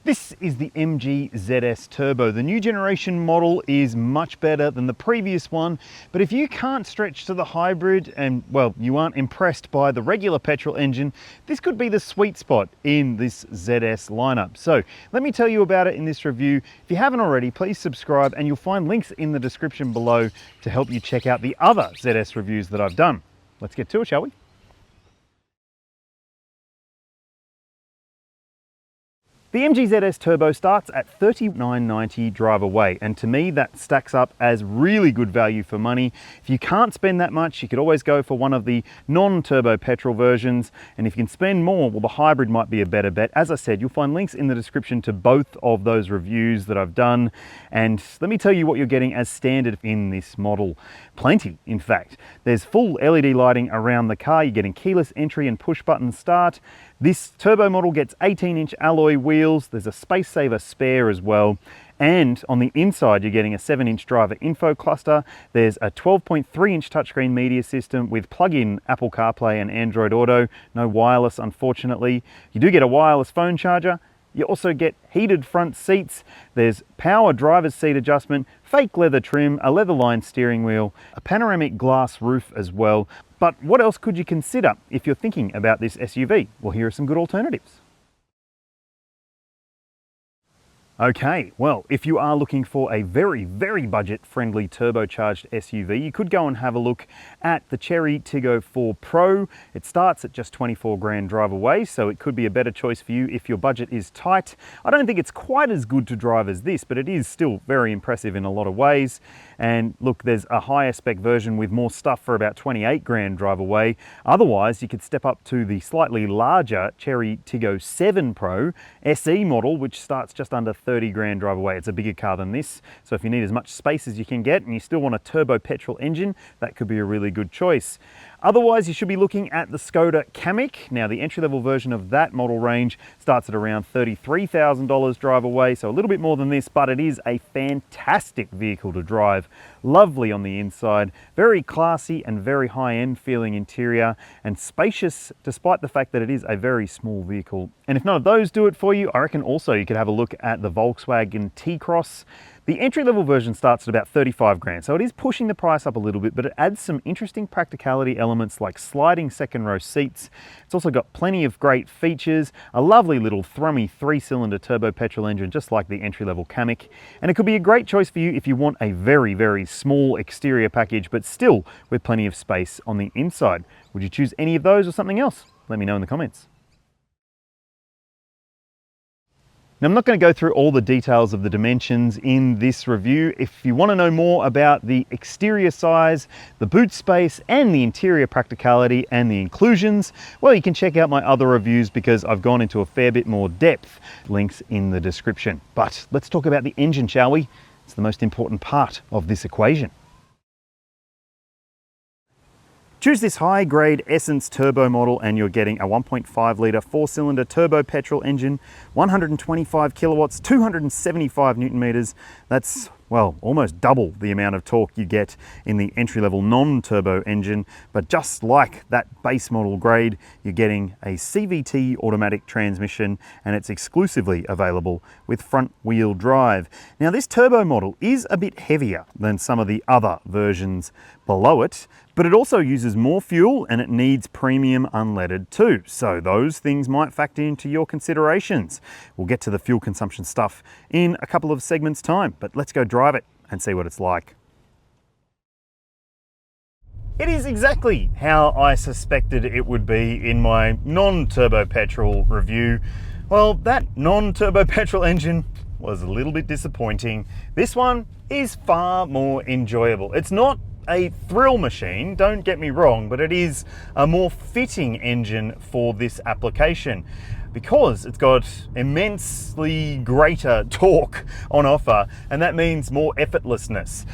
This is the MG ZS Turbo. The new generation model is much better than the previous one, but if you can't stretch to the hybrid and, well, you aren't impressed by the regular petrol engine, this could be the sweet spot in this ZS lineup. So let me tell you about it in this review. If you haven't already, please subscribe and you'll find links in the description below to help you check out the other ZS reviews that I've done. Let's get to it, shall we? The MG ZS Turbo starts at $39.90 drive away, and to me that stacks up as really good value for money. If you can't spend that much, you could always go for one of the non-turbo petrol versions, and if you can spend more, well, the hybrid might be a better bet. As I said, you'll find links in the description to both of those reviews that I've done, and let me tell you what you're getting as standard in this model. Plenty, in fact. There's full LED lighting around the car, you're getting keyless entry and push button start. This turbo model gets 18-inch alloy wheels, there's a space saver spare as well, and on the inside you're getting a 7-inch driver info cluster. There's a 12.3-inch touchscreen media system with plug-in Apple CarPlay and Android Auto, no wireless unfortunately. You do get a wireless phone charger. You also get heated front seats, there's power driver's seat adjustment, fake leather trim, a leather-lined steering wheel, a panoramic glass roof as well. But what else could you consider if you're thinking about this SUV? Well, here are some good alternatives. Okay, well, if you are looking for a very budget-friendly turbocharged SUV, you could go and have a look at the Chery Tiggo 4 Pro. It starts at just 24 grand drive away, so it could be a better choice for you if your budget is tight. I don't think it's quite as good to drive as this, but it is still very impressive in a lot of ways. And look, there's a higher spec version with more stuff for about 28 grand drive away. Otherwise, you could step up to the slightly larger Chery Tiggo 7 Pro SE model, which starts just under 30 grand drive away. It's a bigger car than this, so if you need as much space as you can get and you still want a turbo petrol engine, that could be a really good choice. Otherwise, you should be looking at the Skoda Kamiq. Now, the entry-level version of that model range starts at around $33,000 drive away, so a little bit more than this, but it is a fantastic vehicle to drive. Lovely on the inside, very classy and very high-end feeling interior, and spacious despite the fact that it is a very small vehicle. And if none of those do it for you, I reckon also you could have a look at the Volkswagen T-Cross. The entry-level version starts at about 35 grand, so it is pushing the price up a little bit, but it adds some interesting practicality elements like sliding second-row seats. It's also got plenty of great features, a lovely little thrummy 3-cylinder turbo petrol engine, just like the entry-level Kamiq, and it could be a great choice for you if you want a very small exterior package, but still with plenty of space on the inside. Would you choose any of those or something else? Let me know in the comments. Now, I'm not going to go through all the details of the dimensions in this review. If you want to know more about the exterior size, the boot space, and the interior practicality and the inclusions, well, you can check out my other reviews because I've gone into a fair bit more depth. Links in the description. But let's talk about the engine, shall we? It's the most important part of this equation. Choose this high-grade Essence turbo model and you're getting a 1.5 litre 4-cylinder turbo petrol engine, 125 kilowatts, 275 newton meters. That's, well, almost double the amount of torque you get in the entry-level non-turbo engine. But just like that base model grade, you're getting a CVT automatic transmission, and it's exclusively available with front-wheel drive. Now, this turbo model is a bit heavier than some of the other versions below it, but it also uses more fuel and it needs premium unleaded too. So those things might factor into your considerations. We'll get to the fuel consumption stuff in a couple of segments time, but let's go drive it and see what it's like. It is exactly how I suspected it would be in my non-turbo petrol review. Well, that non-turbo petrol engine was a little bit disappointing. This one is far more enjoyable. It's not a thrill machine, don't get me wrong, but it is a more fitting engine for this application because it's got immensely greater torque on offer, and that means more effortlessness.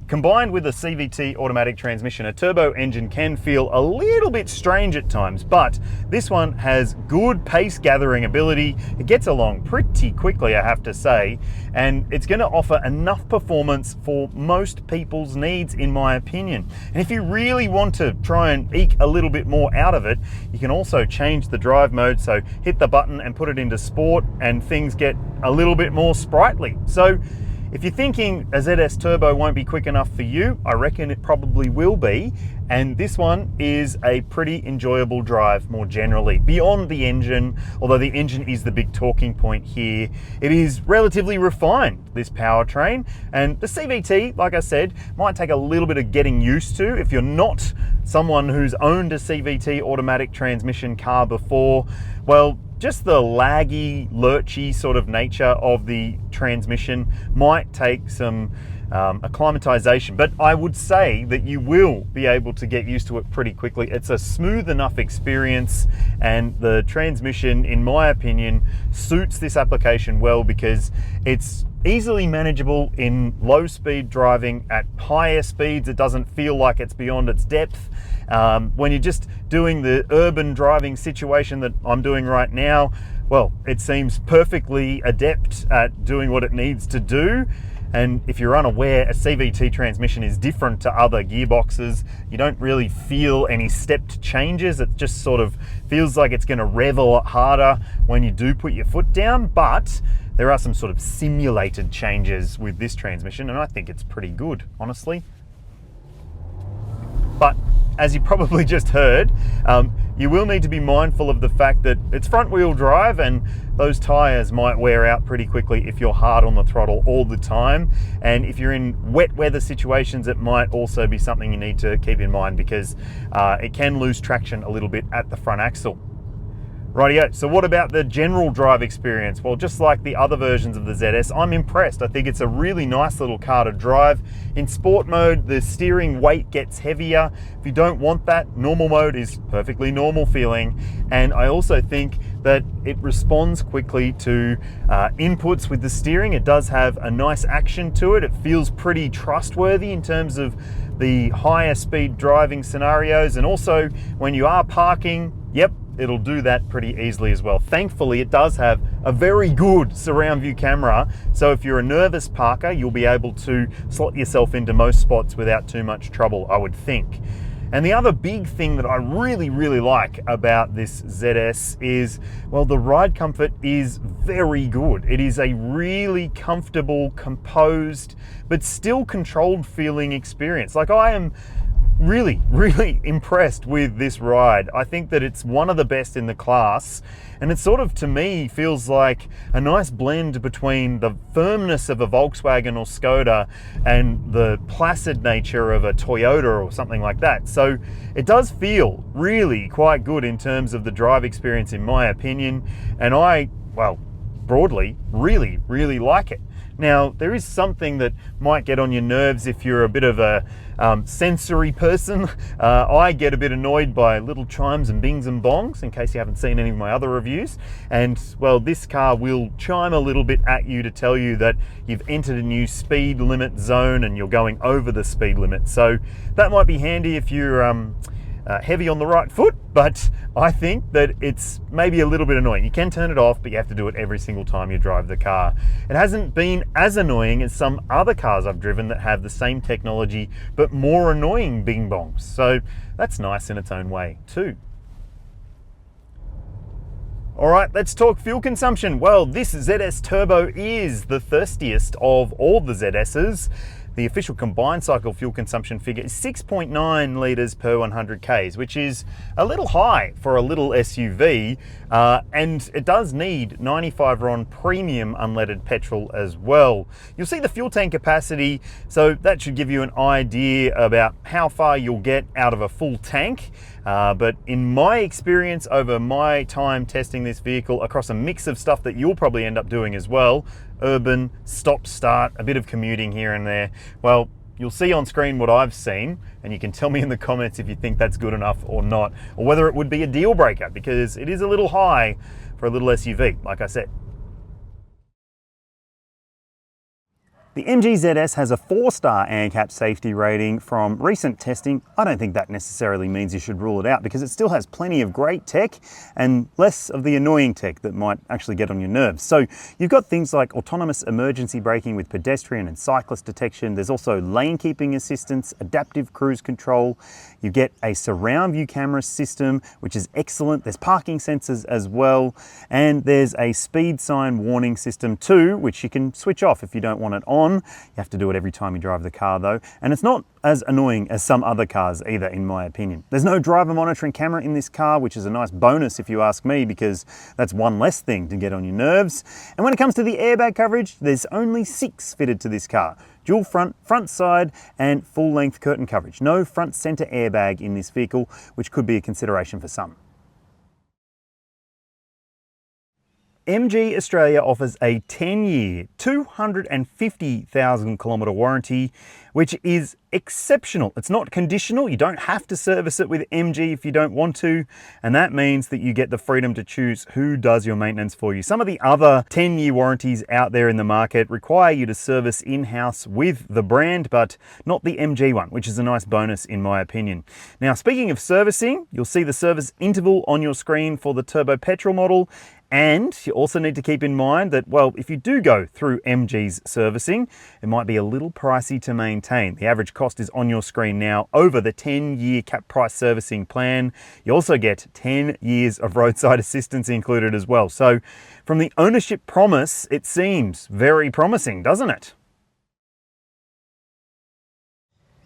Combined with a CVT automatic transmission, a turbo engine can feel a little bit strange at times, but this one has good pace gathering ability. It gets along pretty quickly, I have to say, and it's going to offer enough performance for most people's needs, in my opinion. And if you really want to try and eke a little bit more out of it, you can also change the drive mode, so hit the button and put it into sport and things get a little bit more sprightly. So if you're thinking a ZS Turbo won't be quick enough for you, I reckon it probably will be. And this one is a pretty enjoyable drive more generally. Beyond the engine, although the engine is the big talking point here, it is relatively refined, this powertrain. And the CVT, like I said, might take a little bit of getting used to. If you're not someone who's owned a CVT automatic transmission car before, well, just the laggy, lurchy sort of nature of the transmission might take some acclimatization, but I would say that you will be able to get used to it pretty quickly. It's a smooth enough experience, and the transmission, in my opinion, suits this application well because it's easily manageable in low speed driving. At higher speeds, it doesn't feel like it's beyond its depth. When you're just doing the urban driving situation that I'm doing right now, well, it seems perfectly adept at doing what it needs to do. And if you're unaware, a CVT transmission is different to other gearboxes. You don't really feel any stepped changes. It just sort of feels like it's going to rev a lot harder when you do put your foot down, but there are some sort of simulated changes with this transmission, and I think it's pretty good, honestly. But as you probably just heard, you will need to be mindful of the fact that it's front wheel drive and those tires might wear out pretty quickly if you're hard on the throttle all the time. And if you're in wet weather situations, it might also be something you need to keep in mind because it can lose traction a little bit at the front axle. Rightio, so what about the general drive experience? Well, just like the other versions of the ZS, I'm impressed. I think it's a really nice little car to drive. In sport mode, the steering weight gets heavier. If you don't want that, normal mode is perfectly normal feeling. And I also think that it responds quickly to inputs with the steering. It does have a nice action to it. It feels pretty trustworthy in terms of the higher speed driving scenarios. And also when you are parking, yep, it'll do that pretty easily as well. Thankfully, it does have a very good surround view camera, so if you're a nervous parker, you'll be able to slot yourself into most spots without too much trouble, I would think. And the other big thing that I really, really like about this ZS is, well, the ride comfort is very good. It is a really comfortable, composed, but still controlled feeling experience. Like, I am really, really impressed with this ride. I think that it's one of the best in the class, and it sort of, to me, feels like a nice blend between the firmness of a Volkswagen or Skoda and the placid nature of a Toyota or something like that. So it does feel really quite good in terms of the drive experience, in my opinion, and I, well, broadly, really, really like it. Now, there is something that might get on your nerves if you're a bit of a sensory person. I get a bit annoyed by little chimes and bings and bongs, in case you haven't seen any of my other reviews. And, well, this car will chime a little bit at you to tell you that you've entered a new speed limit zone and you're going over the speed limit. So that might be handy if you're heavy on the right foot, but I think that it's maybe a little bit annoying. You can turn it off, but you have to do it every single time you drive the car. It hasn't been as annoying as some other cars I've driven that have the same technology, but more annoying bing bongs. So that's nice in its own way too. All right, let's talk fuel consumption. Well, this ZS Turbo is the thirstiest of all the ZS's. The official combined cycle fuel consumption figure is 6.9 litres per 100 Ks, which is a little high for a little SUV, and it does need 95 RON premium unleaded petrol as well. You'll see the fuel tank capacity, so that should give you an idea about how far you'll get out of a full tank. But in my experience over my time testing this vehicle across a mix of stuff that you'll probably end up doing as well, urban, stop start, a bit of commuting here and there, well, you'll see on screen what I've seen, and you can tell me in the comments if you think that's good enough or not, or whether it would be a deal breaker, because it is a little high for a little SUV, like I said. The MG ZS has a 4-star ANCAP safety rating from recent testing. I don't think that necessarily means you should rule it out because it still has plenty of great tech and less of the annoying tech that might actually get on your nerves. So you've got things like autonomous emergency braking with pedestrian and cyclist detection. There's also lane keeping assistance, adaptive cruise control. You get a surround view camera system, which is excellent. There's parking sensors as well. And there's a speed sign warning system too, which you can switch off if you don't want it on. You have to do it every time you drive the car though. And it's not as annoying as some other cars either, in my opinion. There's no driver monitoring camera in this car, which is a nice bonus if you ask me, because that's one less thing to get on your nerves. And when it comes to the airbag coverage, there's only 6 fitted to this car. Dual front side, and full length curtain coverage. No front center airbag in this vehicle, which could be a consideration for some. MG Australia offers a 10-year, 250,000 kilometre warranty, which is exceptional. It's not conditional. You don't have to service it with MG if you don't want to, and that means that you get the freedom to choose who does your maintenance for you. Some of the other 10-year warranties out there in the market require you to service in-house with the brand, but not the MG one, which is a nice bonus in my opinion. Now, speaking of servicing, you'll see the service interval on your screen for the turbo petrol model. And you also need to keep in mind that, well, if you do go through MG's servicing, it might be a little pricey to maintain. The average cost is on your screen now over the 10-year cap price servicing plan. You also get 10 years of roadside assistance included as well. So from the ownership promise, it seems very promising, doesn't it?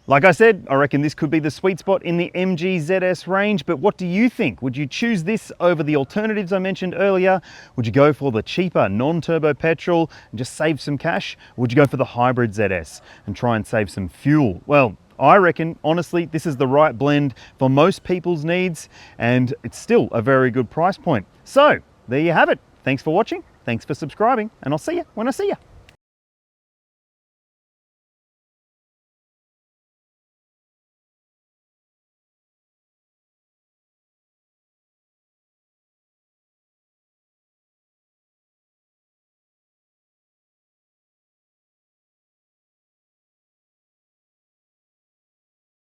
Like I said, I reckon this could be the sweet spot in the MG ZS range, but what do you think? Would you choose this over the alternatives I mentioned earlier? Would you go for the cheaper non-turbo petrol and just save some cash? Or would you go for the hybrid ZS and try and save some fuel? Well, I reckon, honestly, this is the right blend for most people's needs, and it's still a very good price point. So, there you have it. Thanks for watching, thanks for subscribing, and I'll see you when I see you.